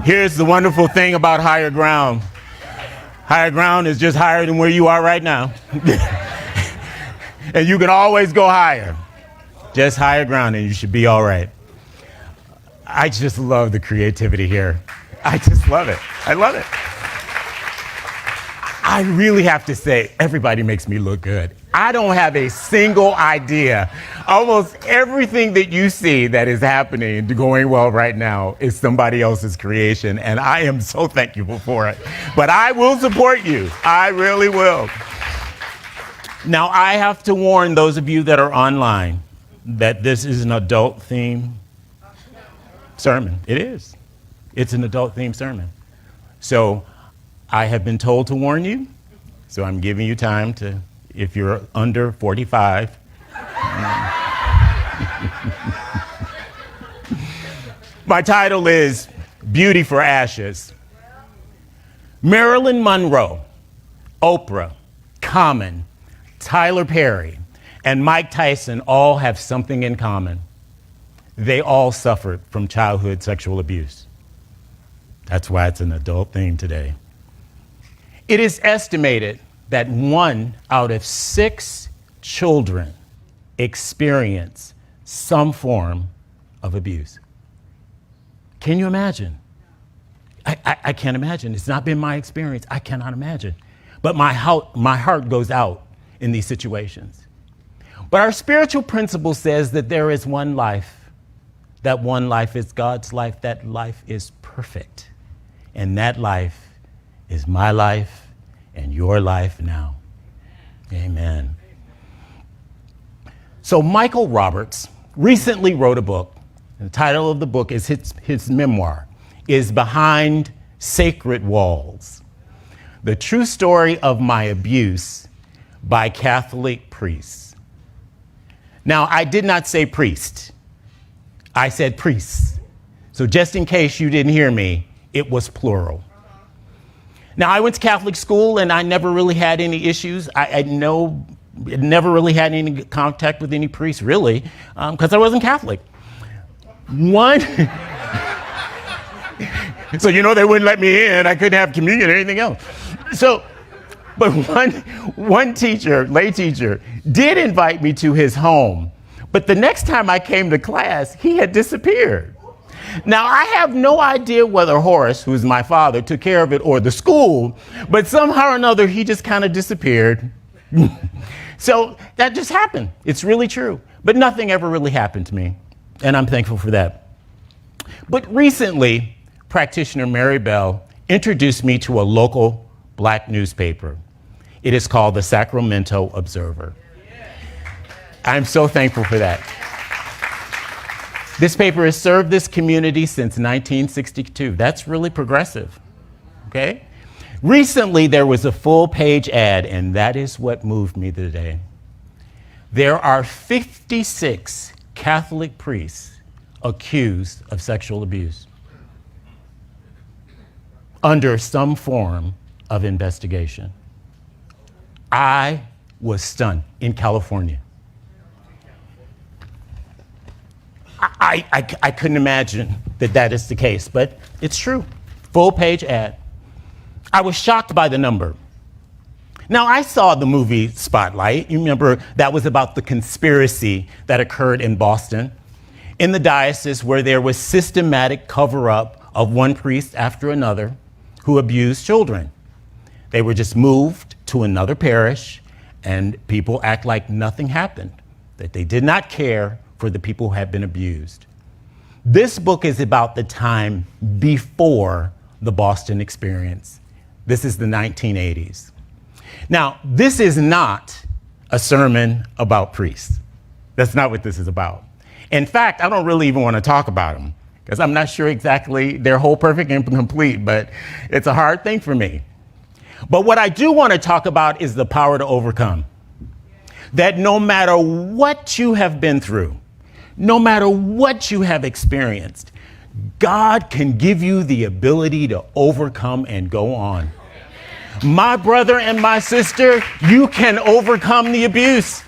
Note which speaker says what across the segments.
Speaker 1: Here's the wonderful thing about higher ground. Higher ground is just higher than where you are right now. And you can always go higher. Just higher ground and you should be all right. I just love the creativity here. I just love it. I love it. I really have to say, everybody makes me look good. I don't have a single idea. Almost everything that you see that is happening and going well right now is somebody else's creation, and I am so thankful for it. But I will support you. I really will. Now, I have to warn those of you that are online that this is an adult-themed sermon. It is. It's an adult-themed sermon. So I have been told to warn you, so I'm giving you time to, if you're under 45. My title is Beauty for Ashes. Marilyn Monroe, Oprah, Common, Tyler Perry, and Mike Tyson all have something in common. They all suffered from childhood sexual abuse. That's why it's an adult theme today. It is estimated that 1 out of 6 children experience some form of abuse. Can you imagine? I can't imagine. It's not been my experience. I cannot imagine. But my heart goes out in these situations. But our spiritual principle says that there is one life. That one life is God's life. That life is perfect. And that life is my life and your life now. Amen. So Michael Roberts recently wrote a book. The title of the book is his memoir, is Behind Sacred Walls: The True Story of My Abuse by Catholic Priests. Now, I did not say priest. I said priests. So just in case you didn't hear me, it was plural. Now, I went to Catholic school and I never really had any issues. I never really had any contact with any priests, really, because I wasn't Catholic. So, they wouldn't let me in. I couldn't have communion or anything else. But one teacher, lay teacher, did invite me to his home. But the next time I came to class, he had disappeared. Now, I have no idea whether Horace, who's my father, took care of it or the school, but somehow or another, he just kind of disappeared. So that just happened. It's really true. But nothing ever really happened to me, and I'm thankful for that. But recently, practitioner Mary Bell introduced me to a local Black newspaper. It is called the Sacramento Observer. I'm so thankful for that. This paper has served this community since 1962. That's really progressive, okay? Recently, there was a full-page ad, and that is what moved me today. There are 56 Catholic priests accused of sexual abuse under some form of investigation. I was stunned in California. I couldn't imagine that is the case, but it's true. Full-page ad. I was shocked by the number. Now, I saw the movie Spotlight. You remember that was about the conspiracy that occurred in Boston, in the diocese, where there was systematic cover-up of one priest after another who abused children. They were just moved to another parish, and people act like nothing happened, that they did not care for the people who had been abused. This book is about the time before the Boston experience. This is the 1980s. Now, this is not a sermon about priests. That's not what this is about. In fact, I don't really even want to talk about them because I'm not sure exactly they're whole, perfect, and complete, but it's a hard thing for me. But what I do want to talk about is the power to overcome. That no matter what you have been through, no matter what you have experienced, God can give you the ability to overcome and go on. My brother and my sister, you can overcome the abuse.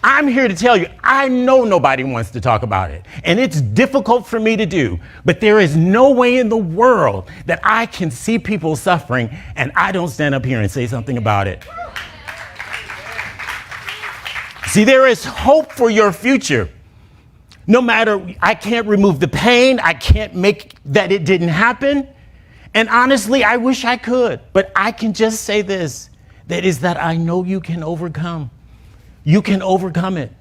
Speaker 1: I'm here to tell you, I know nobody wants to talk about it, and it's difficult for me to do, but there is no way in the world that I can see people suffering and I don't stand up here and say something about it. See, there is hope for your future. No matter, I can't remove the pain, I can't make that it didn't happen, and honestly, I wish I could, but I can just say this, that I know you can overcome. You can overcome it.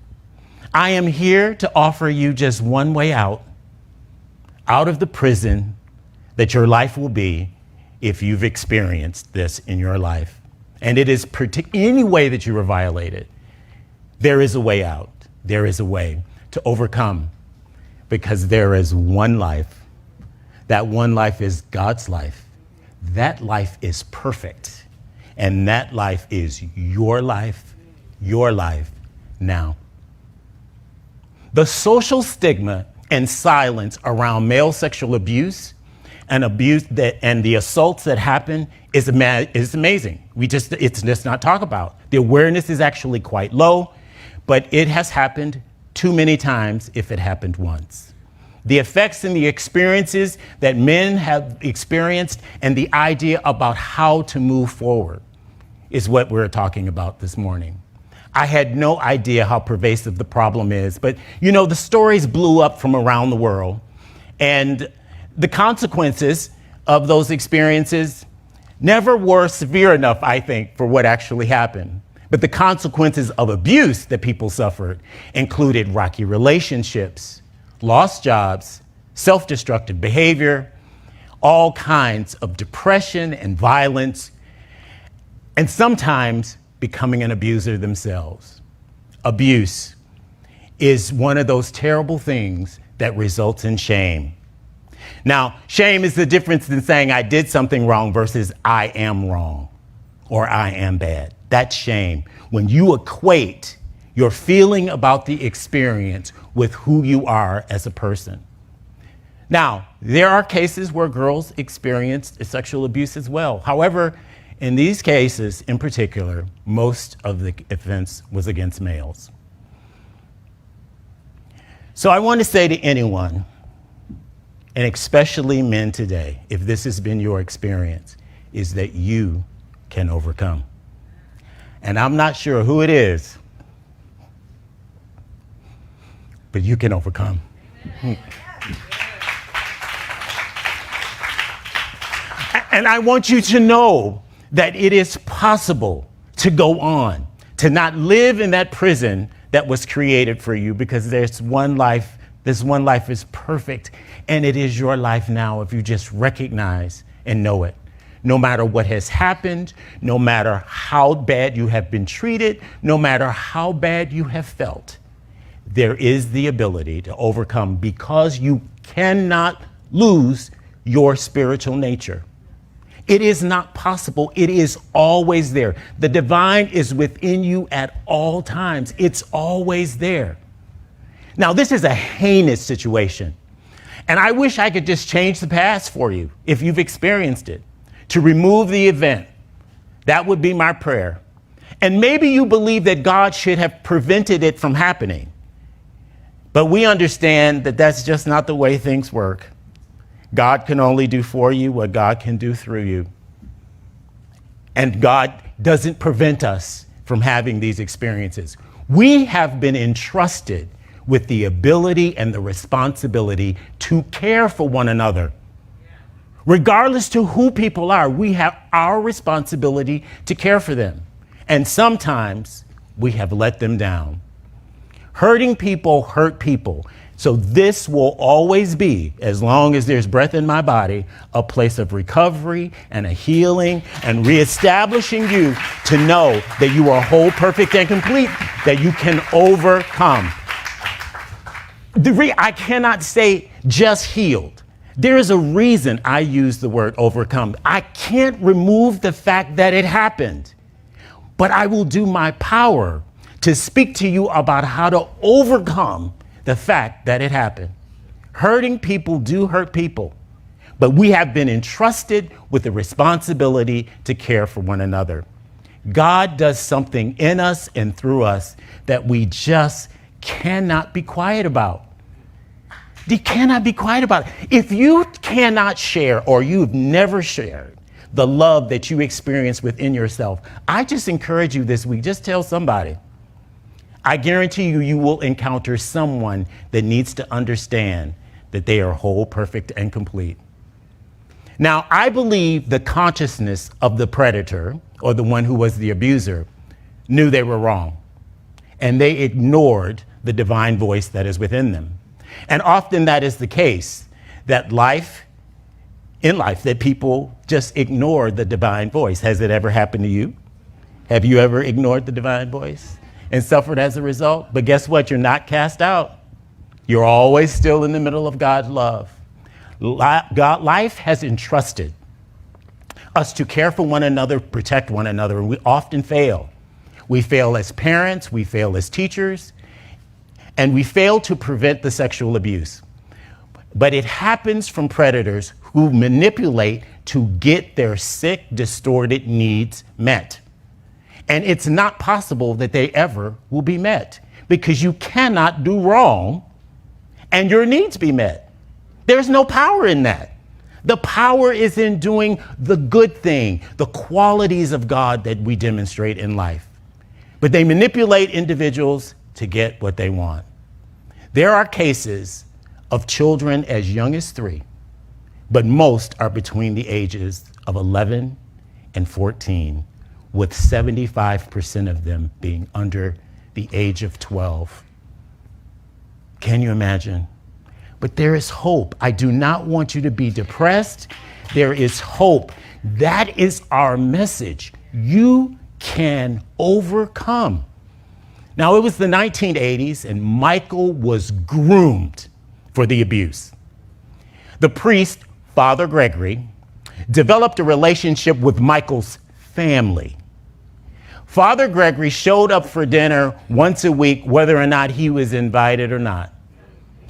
Speaker 1: I am here to offer you just one way out of the prison that your life will be if you've experienced this in your life. And it is any way that you were violated, there is a way out. There is a way to overcome, because there is one life. That one life is God's life. That life is perfect. And that life is your life now. The social stigma and silence around male sexual abuse and the assaults that happen is amazing. It's just not talked about. The awareness is actually quite low, but it has happened too many times if it happened once. The effects and the experiences that men have experienced and the idea about how to move forward is what we're talking about this morning. I had no idea how pervasive the problem is, but the stories blew up from around the world, and the consequences of those experiences never were severe enough, I think, for what actually happened. But the consequences of abuse that people suffered included rocky relationships, lost jobs, self-destructive behavior, all kinds of depression and violence, and sometimes becoming an abuser themselves. Abuse is one of those terrible things that results in shame. Now, shame is the difference in saying I did something wrong versus I am wrong or I am bad. That's shame. When you equate your feeling about the experience with who you are as a person. Now, there are cases where girls experienced sexual abuse as well. However, in these cases in particular, most of the offense was against males. So I want to say to anyone, and especially men today, if this has been your experience, is that you can overcome. And I'm not sure who it is, but you can overcome. And I want you to know that it is possible to go on, to not live in that prison that was created for you, because there's one life. This one life is perfect, and it is your life now if you just recognize and know it. No matter what has happened, no matter how bad you have been treated, no matter how bad you have felt, there is the ability to overcome, because you cannot lose your spiritual nature. It is not possible. It is always there. The divine is within you at all times. It's always there. Now, this is a heinous situation, and I wish I could just change the past for you if you've experienced it, to remove the event. That would be my prayer. And maybe you believe that God should have prevented it from happening, but we understand that that's just not the way things work. God can only do for you what God can do through you. And God doesn't prevent us from having these experiences. We have been entrusted with the ability and the responsibility to care for one another. Regardless to who people are, we have our responsibility to care for them. And sometimes we have let them down. Hurting people hurt people. So this will always be, as long as there's breath in my body, a place of recovery and a healing and reestablishing you to know that you are whole, perfect, and complete, that you can overcome. I cannot say just healed. There is a reason I use the word overcome. I can't remove the fact that it happened, but I will do my power to speak to you about how to overcome the fact that it happened. Hurting people do hurt people, but we have been entrusted with the responsibility to care for one another. God does something in us and through us that we just cannot be quiet about. You cannot be quiet about it. If you cannot share or you've never shared the love that you experience within yourself, I just encourage you this week, just tell somebody. I guarantee you, you will encounter someone that needs to understand that they are whole, perfect, and complete. Now, I believe the consciousness of the predator, or the one who was the abuser, knew they were wrong, and they ignored the divine voice that is within them. And often that is the case, that in life, that people just ignore the divine voice. Has it ever happened to you? Have you ever ignored the divine voice and suffered as a result? But guess what? You're not cast out. You're always still in the middle of God's love. Life has entrusted us to care for one another, protect one another, and we often fail. We fail as parents, we fail as teachers, and we fail to prevent the sexual abuse. But it happens from predators who manipulate to get their sick, distorted needs met. And it's not possible that they ever will be met, because you cannot do wrong and your needs be met. There's no power in that. The power is in doing the good thing, the qualities of God that we demonstrate in life. But they manipulate individuals to get what they want. There are cases of children as young as 3, but most are between the ages of 11 and 14, with 75% of them being under the age of 12. Can you imagine? But there is hope. I do not want you to be depressed. There is hope. That is our message. You can overcome. Now, it was the 1980s, and Michael was groomed for the abuse. The priest, Father Gregory, developed a relationship with Michael's family. Father Gregory showed up for dinner once a week, whether or not he was invited or not.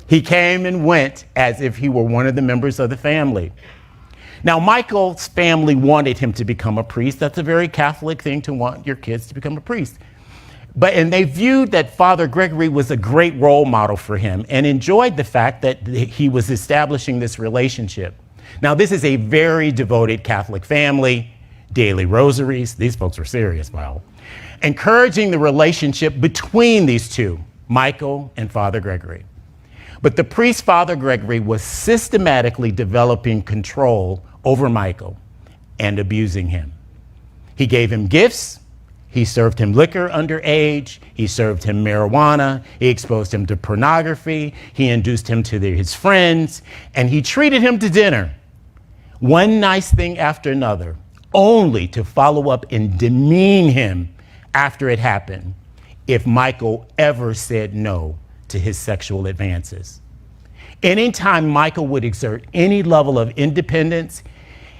Speaker 1: He came and went as if he were one of the members of the family. Now, Michael's family wanted him to become a priest. That's a very Catholic thing, to want your kids to become a priest. And they viewed that Father Gregory was a great role model for him and enjoyed the fact that he was establishing this relationship. Now, this is a very devoted Catholic family, daily rosaries. These folks were serious, wow. Encouraging the relationship between these two, Michael and Father Gregory. But the priest, Father Gregory, was systematically developing control over Michael and abusing him. He gave him gifts. He served him liquor underage. He served him marijuana. He exposed him to pornography. He induced him to his friends, and he treated him to dinner. One nice thing after another, only to follow up and demean him after it happened if Michael ever said no to his sexual advances. Anytime Michael would exert any level of independence,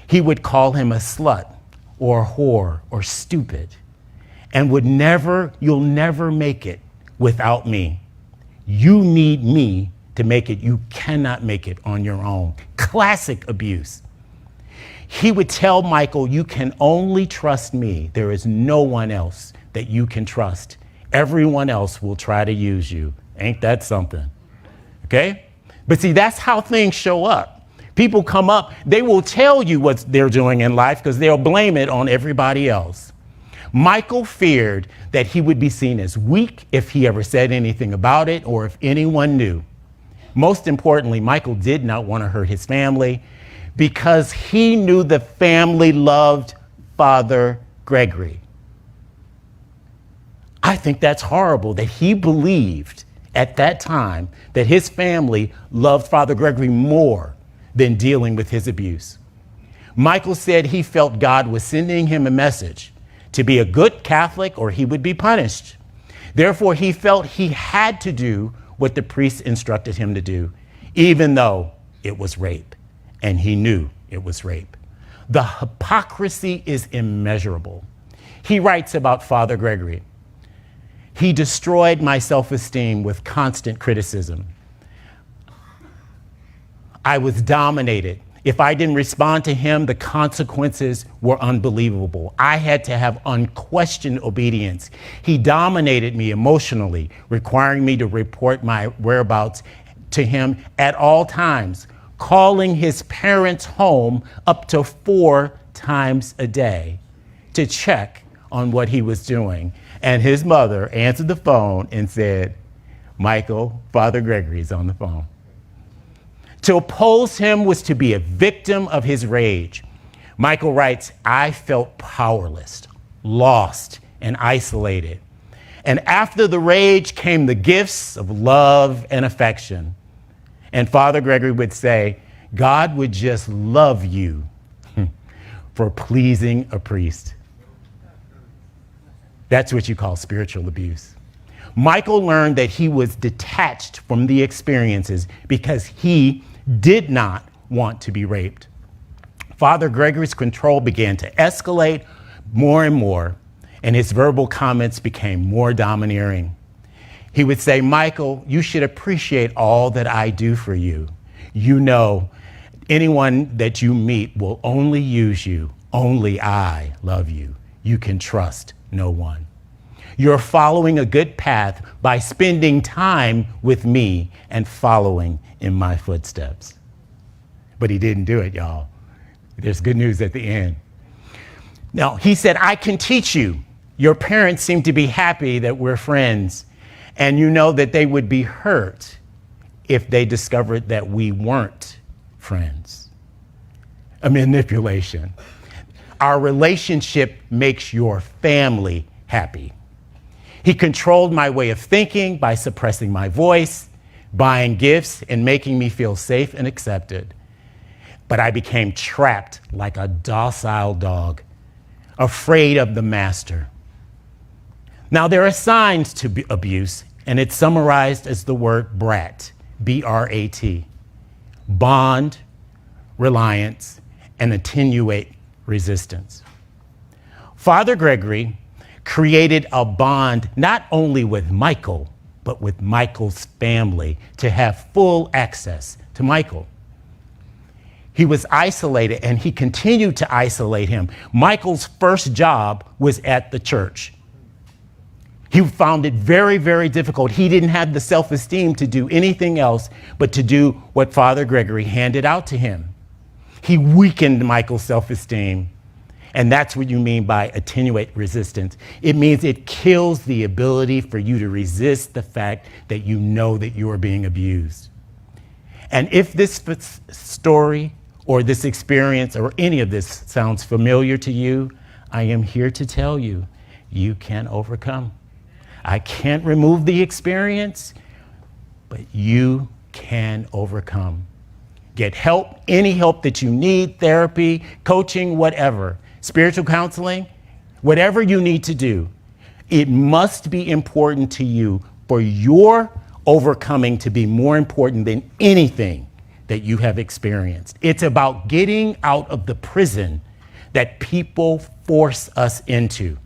Speaker 1: he would call him a slut or a whore or stupid, and you'll never make it without me. You need me to make it. You cannot make it on your own. Classic abuse. He would tell Michael, you can only trust me. There is no one else that you can trust. Everyone else will try to use you. Ain't that something? Okay? But see, that's how things show up. People come up, they will tell you what they're doing in life because they'll blame it on everybody else. Michael feared that he would be seen as weak if he ever said anything about it or if anyone knew. Most importantly, Michael did not want to hurt his family because he knew the family loved Father Gregory. I think that's horrible that he believed at that time that his family loved Father Gregory more than dealing with his abuse. Michael said he felt God was sending him a message to be a good Catholic or he would be punished. Therefore, he felt he had to do what the priest instructed him to do, even though it was rape, and he knew it was rape. The hypocrisy is immeasurable. He writes about Father Gregory. He destroyed my self-esteem with constant criticism. I was dominated. If I didn't respond to him, the consequences were unbelievable. I had to have unquestioned obedience. He dominated me emotionally, requiring me to report my whereabouts to him at all times, calling his parents home up to 4 times a day to check on what he was doing. And his mother answered the phone and said, "Michael, Father Gregory's on the phone." To oppose him was to be a victim of his rage. Michael writes, "I felt powerless, lost, and isolated. And after the rage came the gifts of love and affection." And Father Gregory would say, "God would just love you for pleasing a priest." That's what you call spiritual abuse. Michael learned that he was detached from the experiences because he did not want to be raped. Father Gregory's control began to escalate more and more, and his verbal comments became more domineering. He would say, "Michael, you should appreciate all that I do for you. You know, anyone that you meet will only use you. Only I love you. You can trust no one. You're following a good path by spending time with me and following in my footsteps." But he didn't do it, y'all. There's good news at the end. Now, he said, "I can teach you. Your parents seem to be happy that we're friends, and you know that they would be hurt if they discovered that we weren't friends." A manipulation. Our relationship makes your family happy. He controlled my way of thinking by suppressing my voice, buying gifts, and making me feel safe and accepted. But I became trapped like a docile dog, afraid of the master. Now, there are signs to abuse, and it's summarized as the word brat, B-R-A-T. Bond, reliance, and attenuate resistance. Father Gregory created a bond not only with Michael, but with Michael's family to have full access to Michael. He was isolated, and he continued to isolate him. Michael's first job was at the church. He found it very, very difficult. He didn't have the self-esteem to do anything else but to do what Father Gregory handed out to him. He weakened Michael's self-esteem. And that's what you mean by attenuate resistance. It means it kills the ability for you to resist the fact that you know that you are being abused. And if this story or this experience or any of this sounds familiar to you, I am here to tell you, you can overcome. I can't remove the experience, but you can overcome. Get help, any help that you need, therapy, coaching, whatever. Spiritual counseling, whatever you need to do, it must be important to you for your overcoming to be more important than anything that you have experienced. It's about getting out of the prison that people force us into.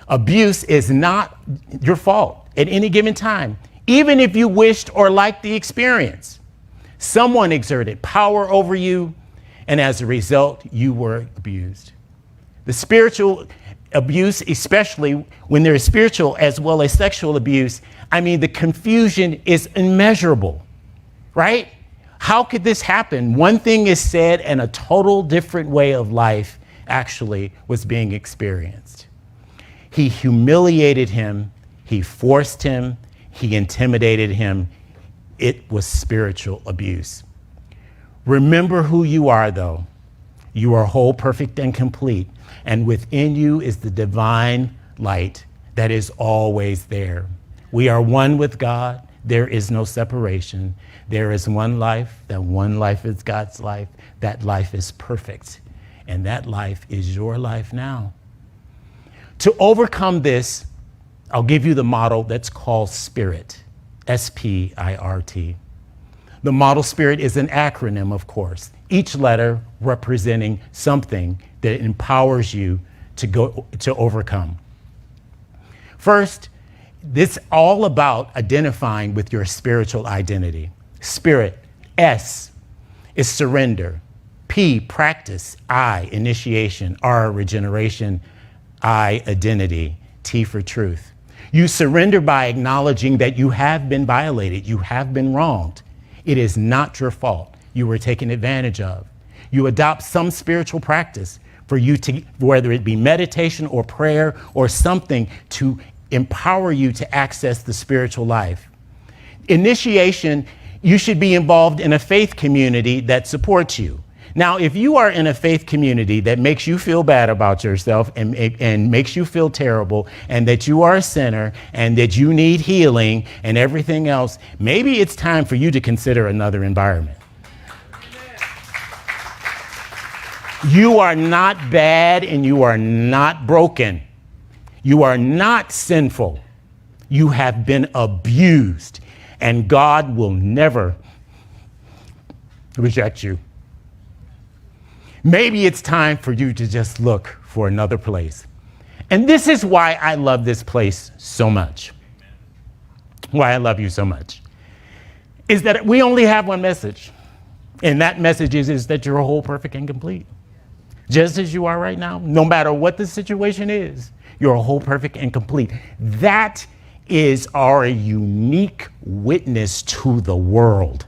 Speaker 1: Abuse is not your fault at any given time, even if you wished or liked the experience. Someone exerted power over you, and as a result, you were abused. The spiritual abuse, especially when there is spiritual as well as sexual abuse, I mean, the confusion is immeasurable, right? How could this happen? One thing is said and a total different way of life actually was being experienced. He humiliated him, he forced him, he intimidated him. It was spiritual abuse. Remember who you are, though. You are whole, perfect, and complete. And within you is the divine light that is always there. We are one with God. There is no separation. There is one life. That one life is God's life. That life is perfect. And that life is your life now. To overcome this, I'll give you the model that's called SPIRIT, S-P-I-R-T. The model SPIRIT is an acronym, of course, each letter representing something that empowers you to overcome. First, this is all about identifying with your spiritual identity. Spirit, S, is surrender. P, practice. I, initiation. R, regeneration. I, identity. T for truth. You surrender by acknowledging that you have been violated. You have been wronged. It is not your fault. You were taken advantage of. You adopt some spiritual practice for you to, whether it be meditation or prayer or something to empower you to access the spiritual life. Initiation, you should be involved in a faith community that supports you. Now, if you are in a faith community that makes you feel bad about yourself and makes you feel terrible, and that you are a sinner and that you need healing and everything else, maybe it's time for you to consider another environment. You are not bad and you are not broken. You are not sinful. You have been abused, and God will never reject you. Maybe it's time for you to just look for another place. And this is why I love this place so much. Why I love you so much is that we only have one message. And that message is that you're whole, perfect, and complete. Just as you are right now, no matter what the situation is, you're whole, perfect, and complete. That is our unique witness to the world,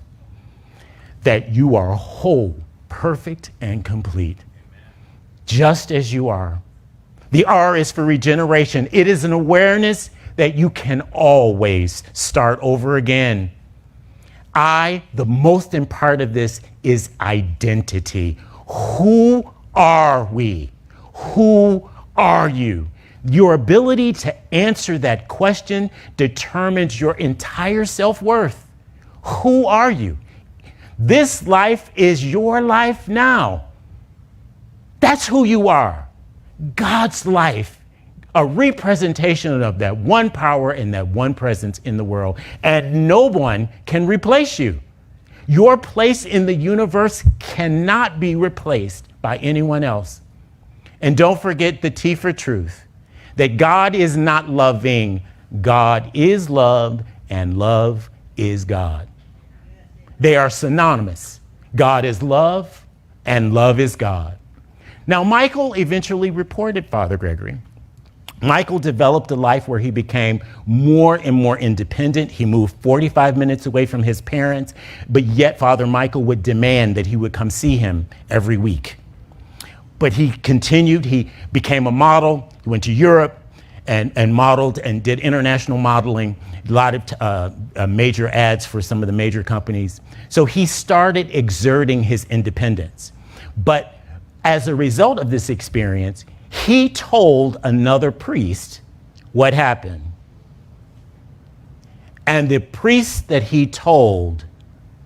Speaker 1: that you are whole, perfect, and complete, just as you are. The R is for regeneration. It is an awareness that you can always start over again. The most important part of this is identity. Who are we? Who are you? Your ability to answer that question determines your entire self-worth. Who are you? This life is your life now. That's who you are. God's life, a representation of that one power and that one presence in the world. And no one can replace you. Your place in the universe cannot be replaced by anyone else. And don't forget the T for truth, that God is not loving. God is love, and love is God. They are synonymous. God is love, and love is God. Now, Michael eventually reported Father Gregory. Michael developed a life where he became more and more independent. He moved 45 minutes away from his parents, but yet Father Michael would demand that he would come see him every week. But he continued. He became a model. He went to Europe and modeled and did international modeling, a lot of major ads for some of the major companies. So he started exerting his independence. But as a result of this experience, he told another priest what happened. And the priest that he told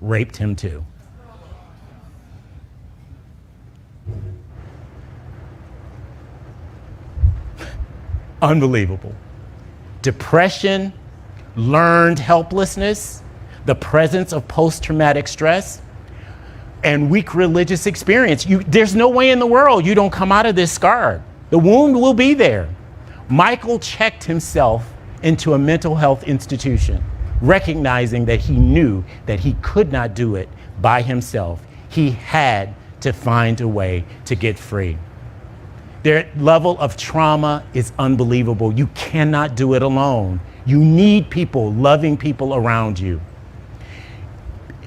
Speaker 1: raped him too. Unbelievable. Depression, learned helplessness, the presence of post-traumatic stress, and weak religious experience. There's no way in the world you don't come out of this scarred. The wound will be there. Michael checked himself into a mental health institution, recognizing that he knew that he could not do it by himself. He had to find a way to get free. Their level of trauma is unbelievable. You cannot do it alone. You need people, loving people around you.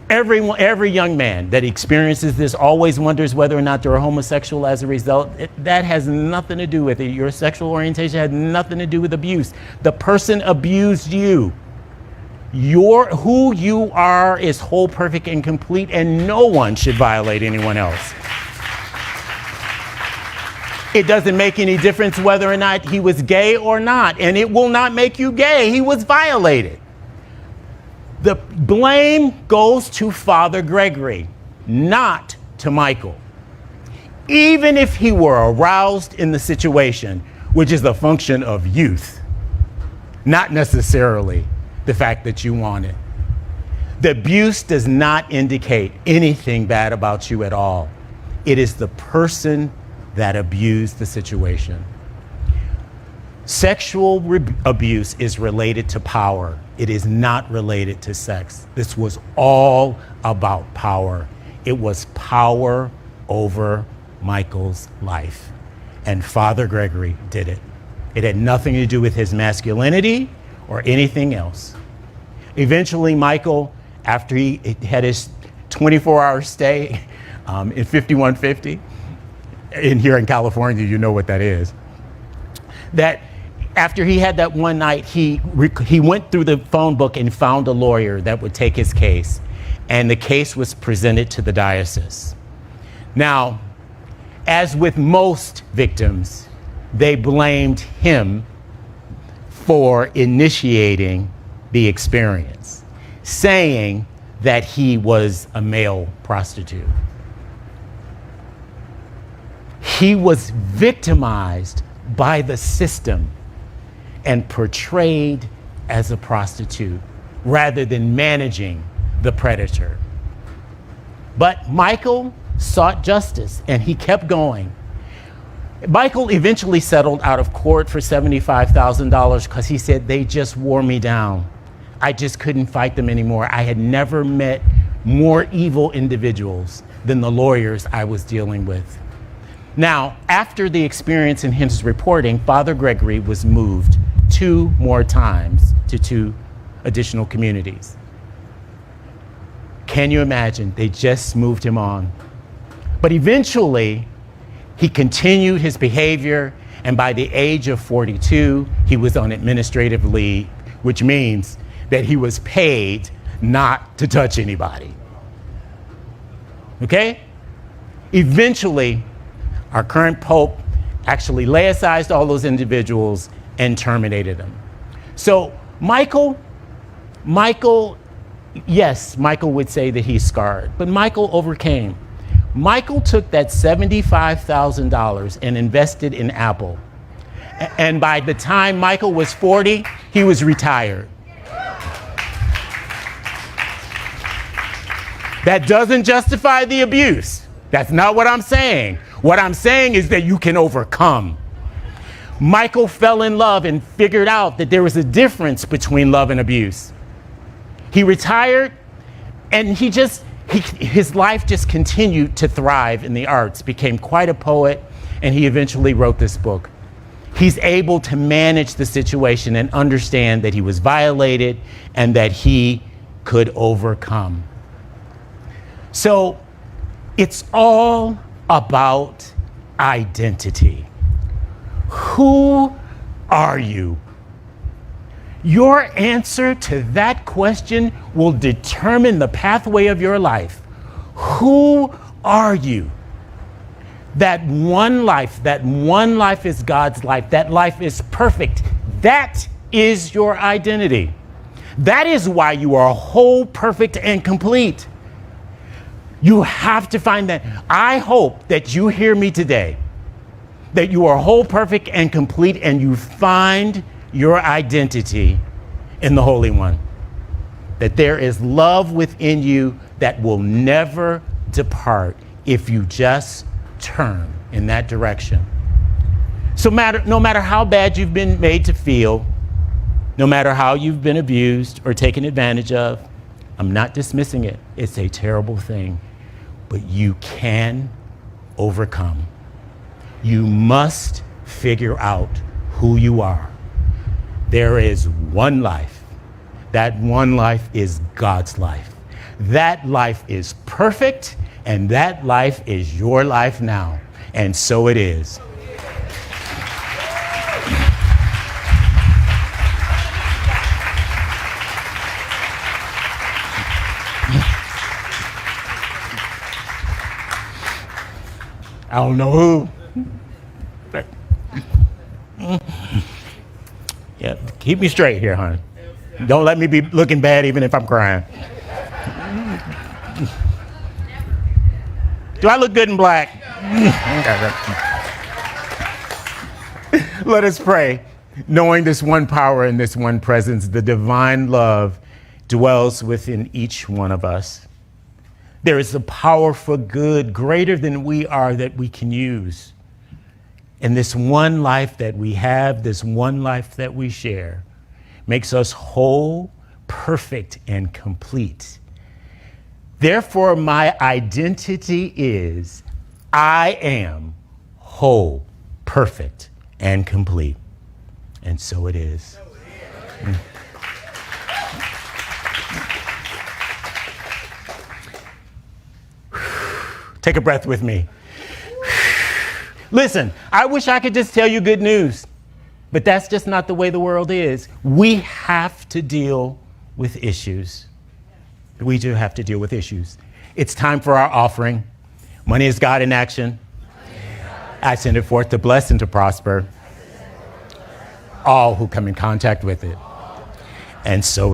Speaker 1: Every young man that experiences this always wonders whether or not they're homosexual as a result. That has nothing to do with it. Your sexual orientation has nothing to do with abuse. The person abused you. Who you are is whole, perfect, and complete, and no one should violate anyone else. It doesn't make any difference whether or not he was gay or not, and it will not make you gay. He was violated. The blame goes to Father Gregory, not to Michael. Even if he were aroused in the situation, which is a function of youth, not necessarily the fact that you want it. The abuse does not indicate anything bad about you at all. It is the person that abused the situation. Sexual abuse is related to power. It is not related to sex. This was all about power. It was power over Michael's life. And Father Gregory did it. It had nothing to do with his masculinity or anything else. Eventually, Michael, after he had his 24-hour stay in 5150, here in California, you know what that is, that after he had that one night, he went through the phone book and found a lawyer that would take his case. And the case was presented to the diocese. Now, as with most victims, they blamed him for initiating the experience, saying that he was a male prostitute. He was victimized by the system and portrayed as a prostitute rather than managing the predator. But Michael sought justice and he kept going. Michael eventually settled out of court for $75,000 because he said, they just wore me down. I just couldn't fight them anymore. I had never met more evil individuals than the lawyers I was dealing with. Now, after the experience in his reporting, Father Gregory was moved 2 more times to 2 additional communities. Can you imagine? They just moved him on. But eventually, he continued his behavior, and by the age of 42, he was on administrative leave, which means that he was paid not to touch anybody. Okay? Eventually, our current Pope actually laicized all those individuals and terminated them. So Michael, yes, Michael would say that he's scarred, but Michael overcame. Michael took that $75,000 and invested in Apple. And by the time Michael was 40, he was retired. That doesn't justify the abuse. That's not what I'm saying. What I'm saying is that you can overcome. Michael fell in love and figured out that there was a difference between love and abuse. He retired, and his life just continued to thrive in the arts, became quite a poet, and he eventually wrote this book. He's able to manage the situation and understand that he was violated and that he could overcome. So it's all about identity. Who are you? Your answer to that question will determine the pathway of your life. Who are you? That one life is God's life. That life is perfect. That is your identity. That is why you are whole, perfect, and complete. You have to find that. I hope that you hear me today, that you are whole, perfect, and complete, and you find your identity in the Holy One. That there is love within you that will never depart if you just turn in that direction. So no matter how bad you've been made to feel, no matter how you've been abused or taken advantage of, I'm not dismissing it. It's a terrible thing. But you can overcome. You must figure out who you are. There is one life. That one life is God's life. That life is perfect, and that life is your life now. And so it is. I don't know who. Yeah, keep me straight here, honey. Don't let me be looking bad even if I'm crying. Do I look good in black? Let us pray. Knowing this one power and this one presence, the divine love dwells within each one of us. There is a power for good greater than we are that we can use. And this one life that we have, this one life that we share, makes us whole, perfect, and complete. Therefore, my identity is I am whole, perfect, and complete. And so it is. Take a breath with me. Listen, I wish I could just tell you good news, but that's just not the way the world is. We have to deal with issues. We do have to deal with issues. It's time for our offering. Money is God in action. I send it forth to bless and to prosper all who come in contact with it. And so